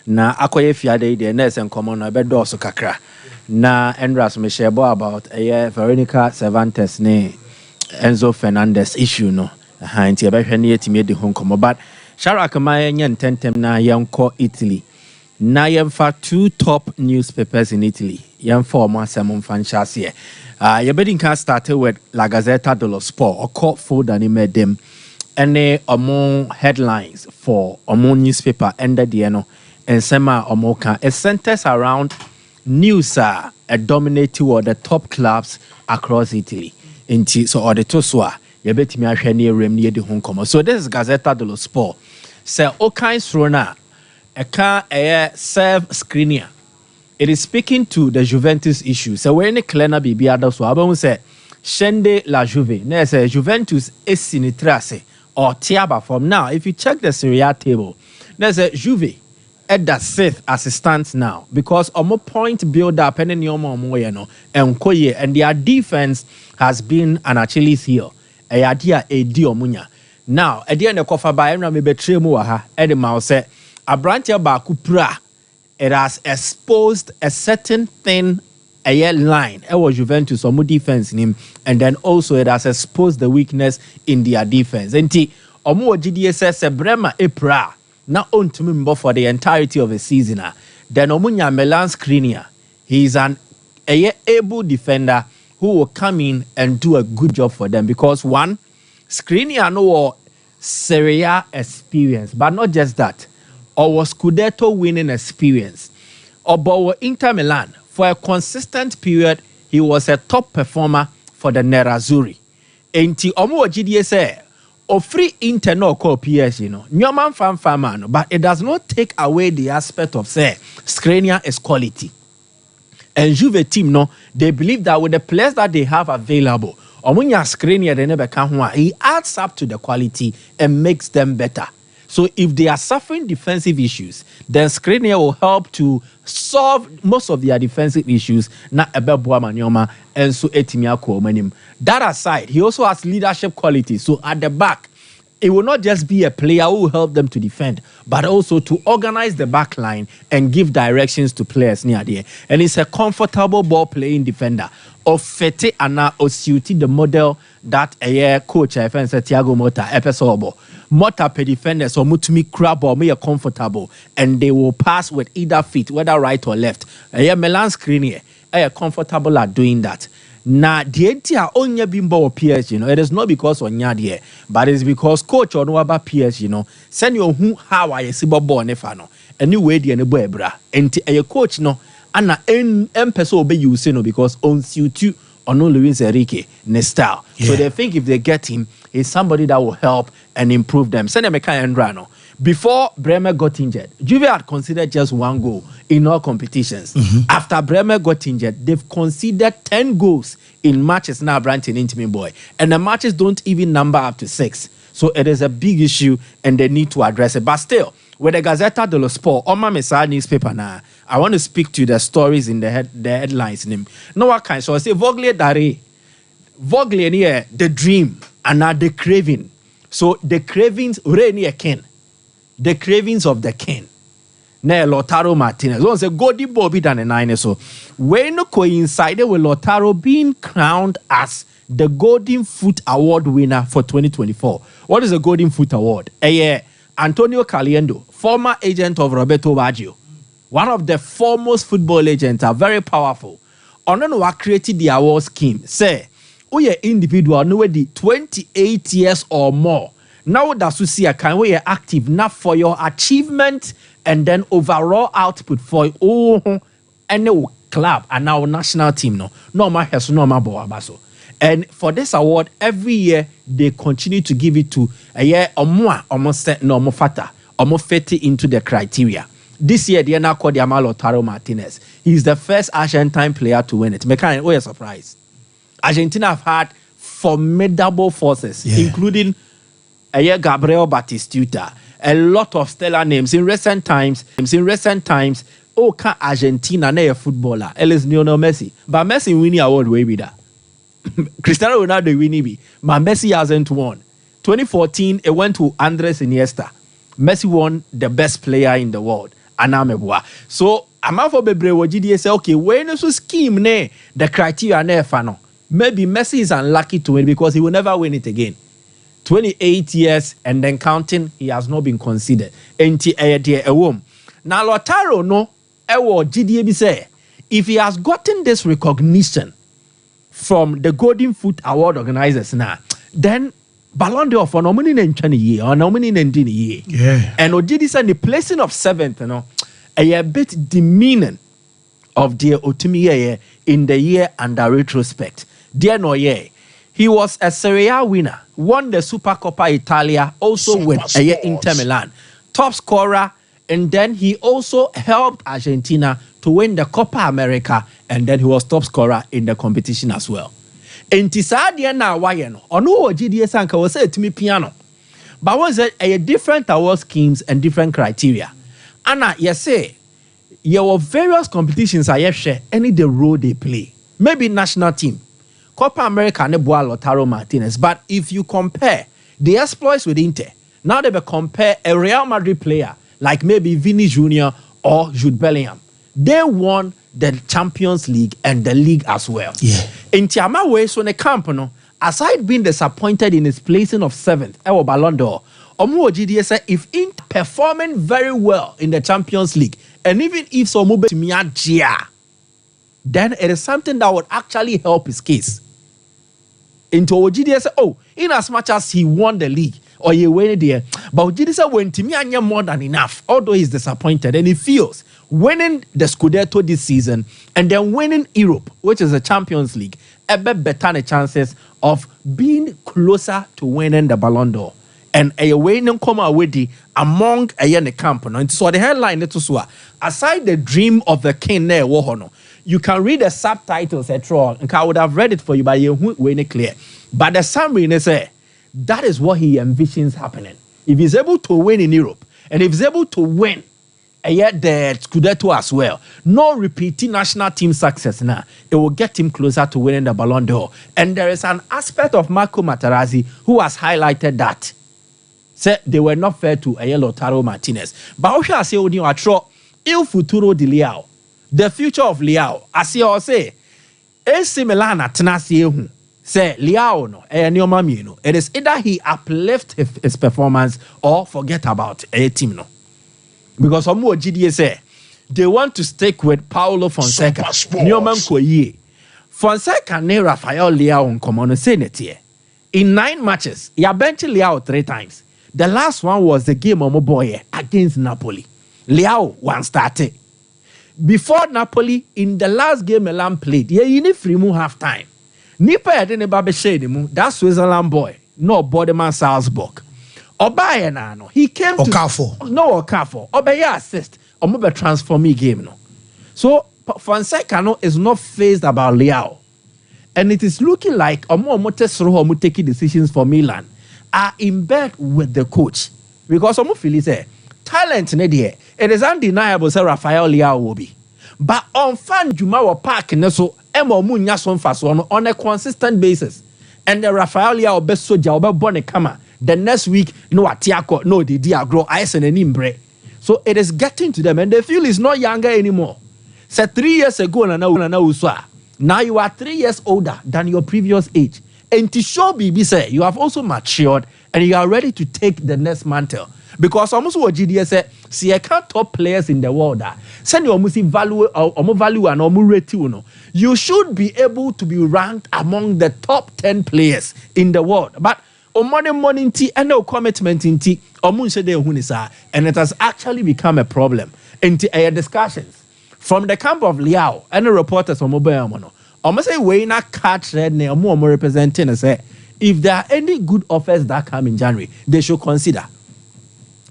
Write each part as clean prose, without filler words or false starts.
na akoye fiade de na esen common na bedo so kakra na Endras me share about Veronica Cervantes ne Enzo Fernandez issue no nti e behwe ne yetimi de ho komo but Sharak ma yen tentem na yenko Italy na yemfa two top newspapers in Italy yemfa omo asem mfa nchase yebedi kan started with LaGazzetta Dello Sport or court folder ni medem any omo headlines for omo newspaper ended the no and sema omo kan it centers around news a dominate toward the top clubs across Italy inti so or the toswa yebetimi ahwe ne rem ne yedi ho komo so this is Gazzetta dello Sport say o kind throna e ka serve screener it is speaking to the Juventus issue so when the cleaner bibi ada so abon say Shende la Juve na say Juventus esinitrase or tiaba from now if you check the Serie A table there's a Juve at the sixth as it stands now because omo point build up and and their defense has been an Achilles heel now at the end of kofa ba enra me betre mu ha e de ma say abrantia ba kupra it has exposed a certain thing a line was Juventus omo defense in him and then also it has exposed the weakness in their defense enti omo ogidie se brema epra na ontumi mbo for the entirety of the season then omunya Milan Skriniar he is an able defender who will come in and do a good job for them because one Skriniar no Serie A experience but not just that or was Scudetto winning experience or but Inter Milan for a consistent period he was a top performer for the Nerazzurri enti omo ogidie say or free internal call PS, Newman fan man, but it does not take away the aspect of say Skriniar is quality. And Juve team they believe that with the players that they have available, Omunya Skriniar they never can he adds up to the quality and makes them better. So if they are suffering defensive issues, then Skriniar will help to solve most of their defensive issues. Na ebeboa manyoma and so etimia ko manim. That aside, he also has leadership qualities. So at the back, it will not just be a player who will help them to defend, but also to organize the back line and give directions to players near there. And it's a comfortable ball playing defender. Of Fete Ana Osiuti, the model that a coach Thiago Motta episode. Motta per defenders or mutumi crab or me comfortable and they will pass with either feet, whether right or left. Milan Skriniar comfortable at doing that. Na the entire onye bimbo PSG, it is not because on yadie, but it's because coach on waba PSG, send you who how I see bobo nefano. Anyway, the nebra. And a coach Anna peso be you say no because on suit on Luis Enrique ne style. So they think if they get him, he's somebody that will help and improve them. Send them a kind of rano. Before Bremer got injured, Juve had considered just one goal in all competitions. After Bremer got injured, they've considered 10 goals in matches now Branton Intimate Boy. And the matches don't even number up to 6. So it is a big issue and they need to address it. But still, with the Gazzetta dello Sport, on my Messiah newspaper now, I want to speak to the stories in the headlines. No, what kind? So I say, Voglia Dare, Voglia near the dream and now the craving. So the cravings, near Ken. The cravings of the king. Ne Lautaro Martinez. Once a Godi Bobby than a 9 so. When coincided with Lautaro being crowned as the Golden Foot Award winner for 2024. What is the Golden Foot Award? Antonio Caliendo, former agent of Roberto Baggio. One of the foremost football agents are very powerful. Onono wa created the award scheme. Say, we individual no the 28 years or more. Now that's to see a kind we are active now for your achievement and then overall output for any club and now national team no my has no my boabaso. And for this award every year they continue to give it to a year or more almost no more fata almost fit into the criteria. This year they are now called Lautaro Martinez. He's the first Argentine player to win it. Mekan, oh, you're surprised. Argentina have had formidable forces, including Gabriel Batistuta, a lot of stellar names in recent times. Oh, can Argentina na a footballer? It is Lionel Messi, but Messi winning award way with that. Cristiano Ronaldo winning be, but Messi hasn't won. 2014, it went to Andres Iniesta. Messi won the best player in the world. Anamebwa. So Amafo Bebre Wajidi say, okay, when so scheme ne the criteria ne fano. Maybe Messi is unlucky to win because he will never win it again. 28 years and then counting, he has not been considered. Enti a womb. Now Lautaro no ewo GDA be say if he has gotten this recognition from the Golden Foot Award organizers now, then Ballon d'Or for nominee in year or nominee in year. Yeah. And Ojidi said the placing of 7th, a bit demeaning of the Otumi in the year under retrospect. Dear no yeah. He was a Serie A winner, won the Supercoppa Italia, also with Inter Milan, top scorer, and then he also helped Argentina to win the Copa America, and then he was top scorer in the competition as well. And Tisadia na wayeno, ono GDS anka was say to me piano. But was it a different award schemes and different criteria? Anna, yes say, your various competitions are share any the role they play. Maybe national team. Copa America ne boa Lautaro Martinez. But if you compare the exploits with Inter, now they will compare a Real Madrid player like maybe Vini Jr. or Jude Bellingham. They won the Champions League and the league as well. Yeah. In Tiama way, so in the camp, no, aside being disappointed in his placing of 7th, Ewo Ballon d'Or, Omu Ojidi said if Inter performing very well in the Champions League, and even if Somu Betimia, then it is something that would actually help his case. Into Ojidi said, oh, in as much as he won the league or he won there, but Ojidi said when Timia more than enough, although he's disappointed and he feels winning the Scudetto this season and then winning Europe, which is the Champions League, a bit better the chances of being closer to winning the Ballon d'Or. And a winning come away among a yen camp. So the headline aside the dream of the king there, you can read the subtitles at all. And I would have read it for you, but you won't clear. But the summary they say that is what he envisions happening. If he's able to win in Europe, and if he's able to win yet the Scudetto as well, no repeating national team success now, it will get him closer to winning the Ballon d'Or. And there is an aspect of Marco Materazzi who has highlighted that. Said they were not fair to Lautaro Martinez. But how shall I say, Il futuro di Leao, the future of Leao, as you say, AC Milan atena say Leao no, it is either he uplift his performance or forget about a team no. Because some more GDA say they want to stick with Paulo Fonseca. Fonseca ne Rafael Leao on common say in 9 matches, he bench Leao 3 times. The last one was the game of Moboye against Napoli. Leao one started. Before Napoli, in the last game Milan played, you need free move half time. Nipa didn't babe shade mu. That Switzerland boy, no Bodeman Salzburg. Obaye na no. He came to Okafor. Obaye assist. Omobe transform me game no. So Fonseca no is not phased about Leao. And it is looking like Omo taking decisions for Milan are in bed with the coach. Because Omo feel say talent in there. It is undeniable say Rafael Leao will be. But on fan Jumawa Park so on a consistent basis. And the Rafael Leao best soja obe born kama. The next week, no atiako, no the diagro, ice and an imbre. So it is getting to them, and they feel it's not younger anymore. So 3 years ago, now you are 3 years older than your previous age. And to show BB say you have also matured and you are ready to take the next mantle. Because almost what GDS said, see, I can't top players in the world that send you almost value or value and almost rate you should be able to be ranked among the top 10 players in the world. But money and no commitment in tea and it has actually become a problem in discussions from the camp of Leao and the reporters from Mobile. Almost say we not catch red name more representing and say if there are any good offers that come in January, they should consider.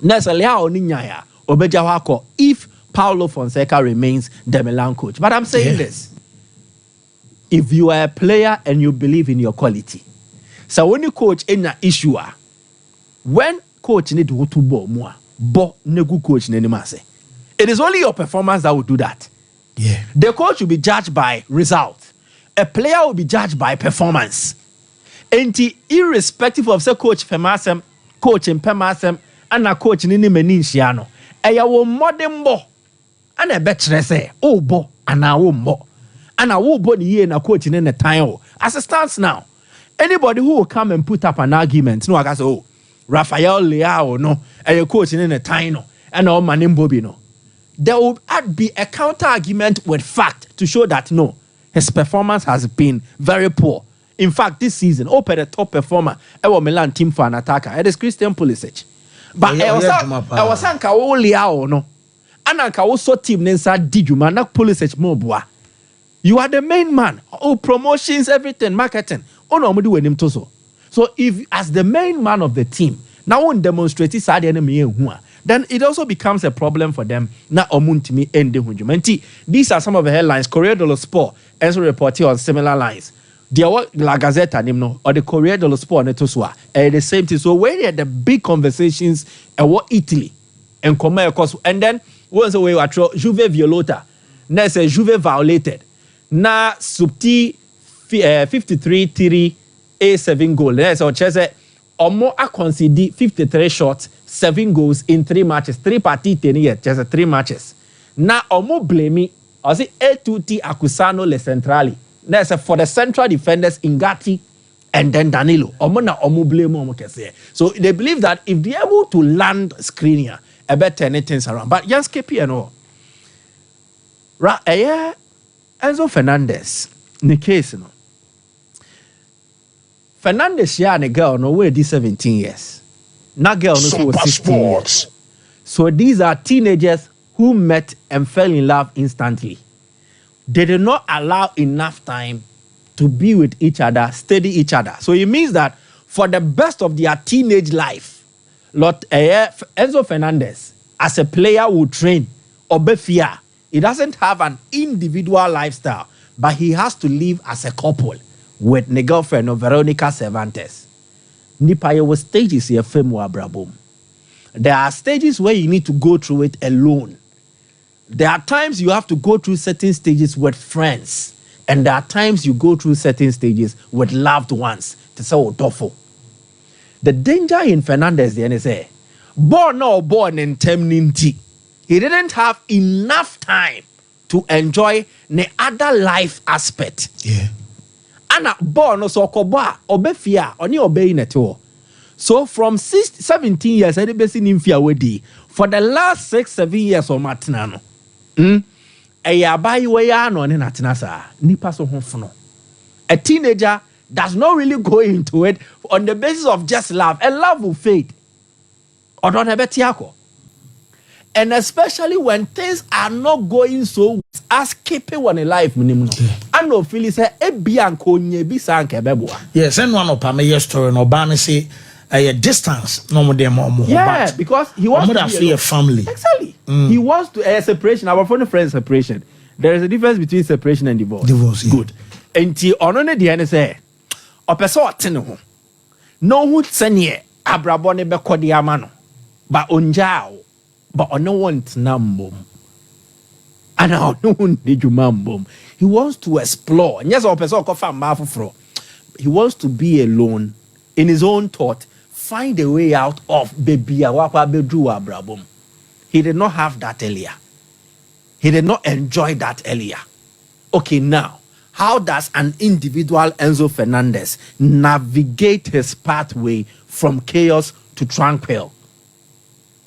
Next Leao Ninyaya Obejawako if Paulo Fonseca remains the Milan coach. But I'm saying this. If you are a player and you believe in your quality, so when you coach in an issue, when coach need to ball more, but no good coach in any it is only your performance that will do that. Yeah. The coach will be judged by results. A player will be judged by performance. And irrespective of say coach Femasem, coach in Pemasem, ana coach ni mani nhia no eya wo modern bo ana be kire say o bo ana wo mbo ana wo bo ni ye na coach ni ne tan o as it stands now anybody who will come and put up an argument no aka say oh Rafael Leao no eya coach ni ne tan no ana o mani mbobi no there will be a counter argument with fact to show that no his performance has been very poor. In fact, this season, the top performer, our Milan team for an attacker. It is Christian Pulisic. But I was anka Leao no. Ananka also team nensa dijuma na Pulisic mobwa. You are the main man. Oh, promotions, everything, marketing. Oh no, do him to so. So if as the main man of the team, now one demonstrate side enemy then it also becomes a problem for them. Na omuntimi ende hunjumenti. These are some of the headlines. Corriere dello Sport also reporting on similar lines. The LaGazzetta nimno or the Corriere dello Sport netoswa the same thing. So where the big conversations what Italy and come and then once away we Juve violata. Na say Juve violated. Na subti 53-3 goal. Na so Chelsea omo a concede 53 shots, 7 goals in 3 matches. 3 parties here, just 3 matches. Na omo blame or say A2T Accusano Le Centrali. That's for the central defenders Ingati and then Danilo. Omo na omo blame omo kese. So they believe that if they're able to land Skriniar, I bet turn things around. But Jans KP and all. Enzo Fernandez, the case, no. Fernandez yeah a girl no way 17 years. Na girl no was 16 years. So these are teenagers who met and fell in love instantly. They did not allow enough time to be with each other, study each other. So it means that for the best of their teenage life, Enzo Fernandez as a player will train or be fear. He doesn't have an individual lifestyle, but he has to live as a couple with the girlfriend of Veronica Cervantes. Nipaye was stages here, Brabum. There are stages where you need to go through it alone. There are times you have to go through certain stages with friends, and there are times you go through certain stages with loved ones. To say Odofo. The danger in Fernandez, the NSA, born in Temninti, he didn't have enough time to enjoy the other life aspect. Yeah. Ana born so koba obefia oni obey neto. So from 17 years, I did in fear wedi for the last 6-7 years or matinano. A teenager does not really go into it on the basis of just love. A love will fade. Or don't have a and especially when things are not going so as keeping one alive. I know Philly say e bianco nye bisa anke beboa. Yes, and one of my story no ban say a distance no more more. Yeah, because he wants to free a family. Exactly. He wants to a separation. Our friend separation. There is a difference between separation and divorce. Divorce. Yeah. Good. And ti onone the NSA. Opeso atene ho. No hu tsenye abrabo ne be kodi amano. Ba onjao. But on no want nambom. And I don't need you mambom. He wants to explore. And yes, he wants to be alone in his own thought, find a way out of baby abrabom. He did not have that earlier. He did not enjoy that earlier. Okay, now, how does an individual Enzo Fernandez navigate his pathway from chaos to tranquil?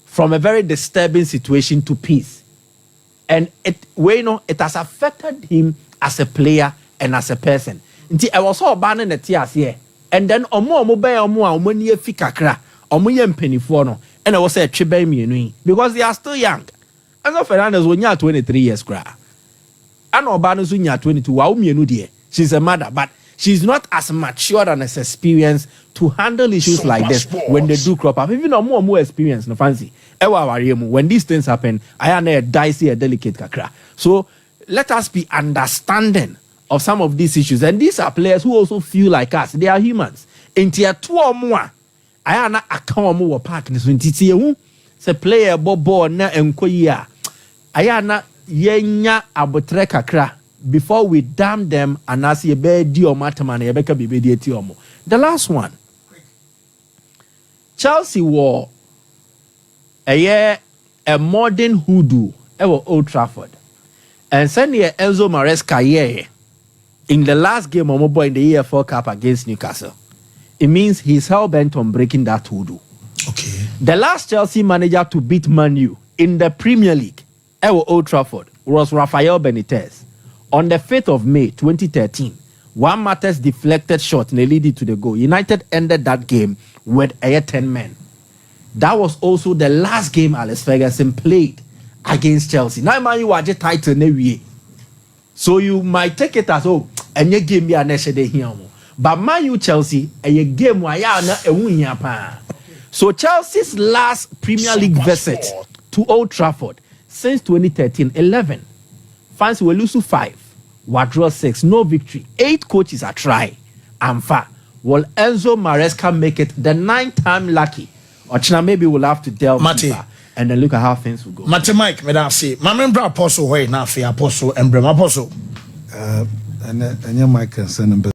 From a very disturbing situation to peace. And it has affected him as a player and as a person. I was all banning the tears here. And then and I was say because they are still young. Enzo Fernandez when you are 23 years cra. And Obano's when you are 22. She's a mother, but she's not as mature and as experienced to handle issues like this when they do crop up. Even more experience, no fancy. When these things happen, I am a dicey, a delicate kakra. So let us be understanding of some of these issues. And these are players who also feel like us. They are humans. In tier 2 or more, I am not a common park. It's player bobo na enkoya. I am not yenya abotre kakra. Before we damn them and as ye be di or mataman yebeka bibe di. The last one. Chelsea war a modern hoodoo ever Old Trafford. And send here Enzo Maresca in the last game of Mobo in the EFL Cup against Newcastle. It means he's hell-bent on breaking that hoodoo. Okay. The last Chelsea manager to beat Man U in the Premier League ever Old Trafford was Rafael Benitez. On the 5th of May 2013, one Matters deflected shot and leading to the goal. United ended that game with 10 men. That was also the last game Alex Ferguson played against Chelsea. Now, Man U are just title never. So you might take it as and you game me a next day here. But Man U Chelsea a game where you na So Chelsea's last Premier League visit to Old Trafford since 2013-11. Fans will lose 5, will draw 6, no victory. 8 coaches are try. And will Enzo Maresca make it the 9th time lucky? Or maybe we'll have to delve deeper and then look at how things will go. Mate Mike, me don't see. My member apostle, why not for apostle and Brem apostle? And your Mike can send him.